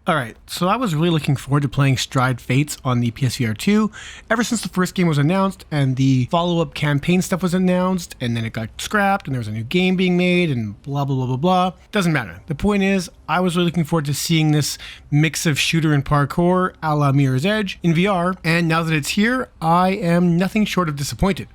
Alright, so I was really looking forward to playing Stride Fates on the PSVR 2 ever since the first game was announced and the follow-up campaign stuff was announced, and then it got scrapped and there was a new game being made and blah blah blah blah blah. Doesn't matter. The point is, I was really looking forward to seeing this mix of shooter and parkour a la Mirror's Edge in VR, and now that it's here, I am nothing short of disappointed.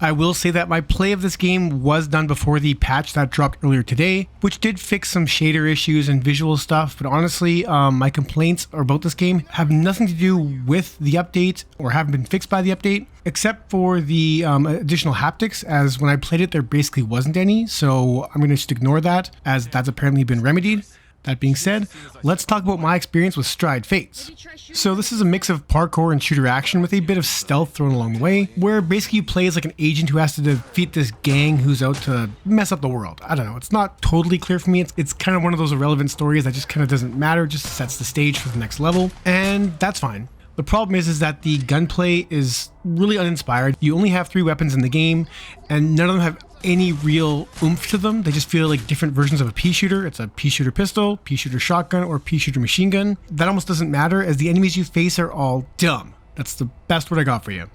I will say that my play of this game was done before the patch that dropped earlier today, which did fix some shader issues and visual stuff, but honestly, my complaints about this game have nothing to do with the update or haven't been fixed by the update, except for the additional haptics, as when I played it there basically wasn't any, so I'm going to just ignore that, as that's apparently been remedied. That being said, let's talk about my experience with Stride Fates. So this is a mix of parkour and shooter action with a bit of stealth thrown along the way, where basically you play as like an agent who has to defeat this gang who's out to mess up the world. I don't know, it's not totally clear for me. It's kind of one of those irrelevant stories that just kind of doesn't matter, just sets the stage for the next level, and that's fine. The problem is that the gunplay is really uninspired. You only have 3 weapons in the game, and none of them have any real oomph to them. They just feel like different versions of a pea shooter. It's a pea shooter pistol, pea shooter shotgun, or pea shooter machine gun. That almost doesn't matter, as the enemies you face are all dumb. That's the best word I got for you.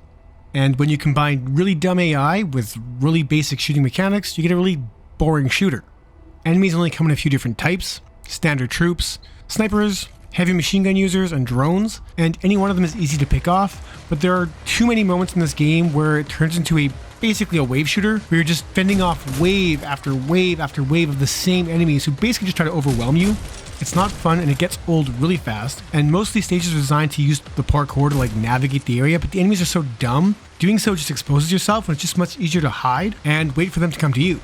And when you combine really dumb AI with really basic shooting mechanics, you get a really boring shooter. Enemies only come in a few different types: standard troops, snipers, heavy machine gun users, and drones, and any one of them is easy to pick off, but there are too many moments in this game where it turns into basically a wave shooter, where you're just fending off wave after wave after wave of the same enemies who basically just try to overwhelm you. It's not fun, and it gets old really fast, and most of these stages are designed to use the parkour to like navigate the area, but the enemies are so dumb, doing so just exposes yourself when it's just much easier to hide and wait for them to come to you.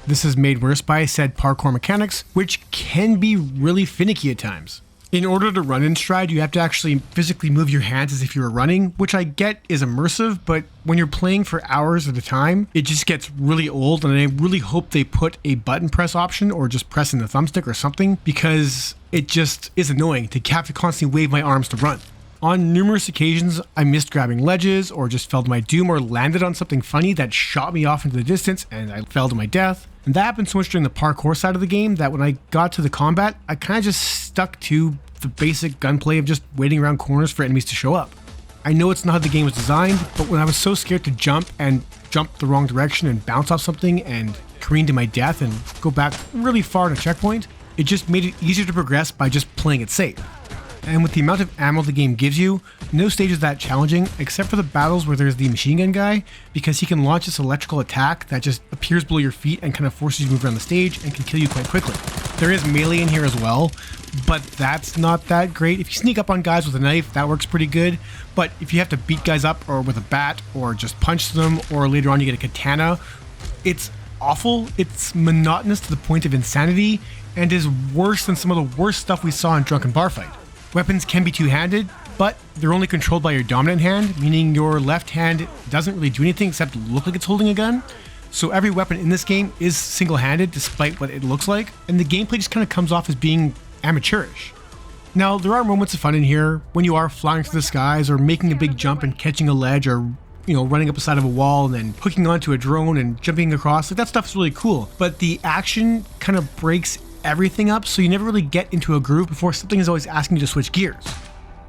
This is made worse by said parkour mechanics, which can be really finicky at times. In order to run in Stride, you have to actually physically move your hands as if you were running, which I get is immersive, but when you're playing for hours at a time, it just gets really old, and I really hope they put a button press option or just pressing the thumbstick or something, because it just is annoying to have to constantly wave my arms to run. On numerous occasions, I missed grabbing ledges, or just fell to my doom, or landed on something funny that shot me off into the distance and I fell to my death. And that happened so much during the parkour side of the game that when I got to the combat, I kind of just stuck to the basic gunplay of just waiting around corners for enemies to show up. I know it's not how the game was designed, but when I was so scared to jump the wrong direction and bounce off something and careen to my death and go back really far in a checkpoint, it just made it easier to progress by just playing it safe. And with the amount of ammo the game gives you, no stage is that challenging, except for the battles where there's the machine gun guy, because he can launch this electrical attack that just appears below your feet and kind of forces you to move around the stage and can kill you quite quickly. There is melee in here as well, but that's not that great. If you sneak up on guys with a knife, that works pretty good, but if you have to beat guys up or with a bat or just punch them, or later on you get a katana, it's awful. It's monotonous to the point of insanity, and is worse than some of the worst stuff we saw in Drunken Bar Fight. Weapons can be two-handed, but they're only controlled by your dominant hand, meaning your left hand doesn't really do anything except look like it's holding a gun. So every weapon in this game is single-handed despite what it looks like, and the gameplay just kind of comes off as being amateurish. Now, there are moments of fun in here when you are flying through the skies or making a big jump and catching a ledge, or running up the side of a wall and then hooking onto a drone and jumping across. Like, that stuff's really cool, but the action kind of breaks everything up, so you never really get into a groove before something is always asking you to switch gears.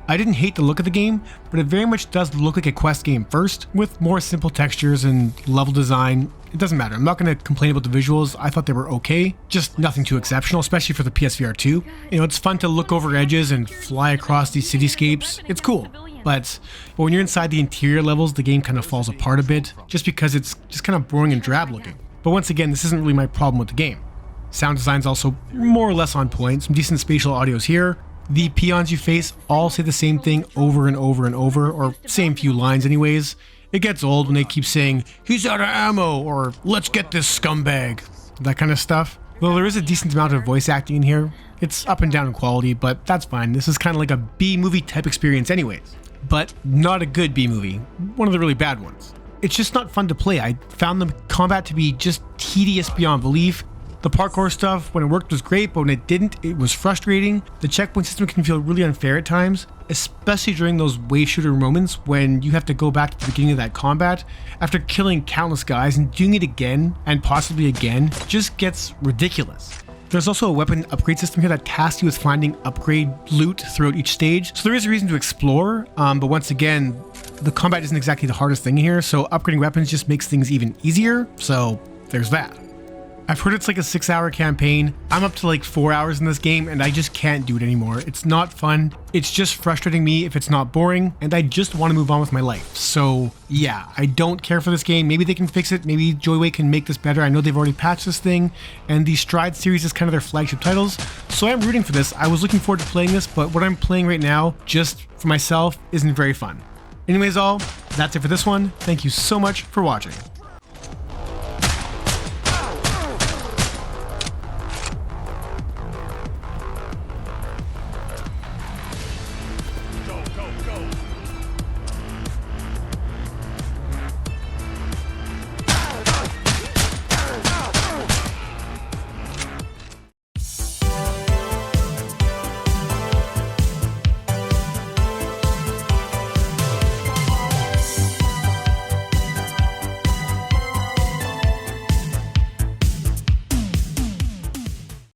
I didn't hate the look of the game, but it very much does look like a quest game first, with more simple textures and level design. It doesn't matter, I'm not going to complain about the visuals. I thought they were okay, just nothing too exceptional, especially for the PSVR 2. It's fun to look over edges and fly across these cityscapes. It's cool. But when you're inside the interior levels, the game kind of falls apart a bit, just because it's just kind of boring and drab looking. But once again, this isn't really my problem with the game. Sound design's also more or less on point, some decent spatial audios here. The peons you face all say the same thing over and over and over, or same few lines anyways. It gets old when they keep saying, "He's out of ammo," or "Let's get this scumbag," that kind of stuff. Though there is a decent amount of voice acting in here. It's up and down in quality, but that's fine. This is kind of like a B-movie type experience anyways. But not a good B-movie, one of the really bad ones. It's just not fun to play. I found the combat to be just tedious beyond belief. The parkour stuff, when it worked, was great, but when it didn't, it was frustrating. The checkpoint system can feel really unfair at times, especially during those wave shooter moments when you have to go back to the beginning of that combat after killing countless guys, and doing it again and possibly again just gets ridiculous. There's also a weapon upgrade system here that tasks you with finding upgrade loot throughout each stage. So there is a reason to explore, but once again, the combat isn't exactly the hardest thing here, so upgrading weapons just makes things even easier, so there's that. I've heard it's like a 6-hour campaign. I'm up to like 4 hours in this game and I just can't do it anymore. It's not fun. It's just frustrating me if it's not boring and I just want to move on with my life. So yeah, I don't care for this game. Maybe they can fix it. Maybe Joyway can make this better. I know they've already patched this thing and the Stride series is kind of their flagship titles. So I'm rooting for this. I was looking forward to playing this, but what I'm playing right now, just for myself, isn't very fun. Anyways, that's it for this one. Thank you so much for watching.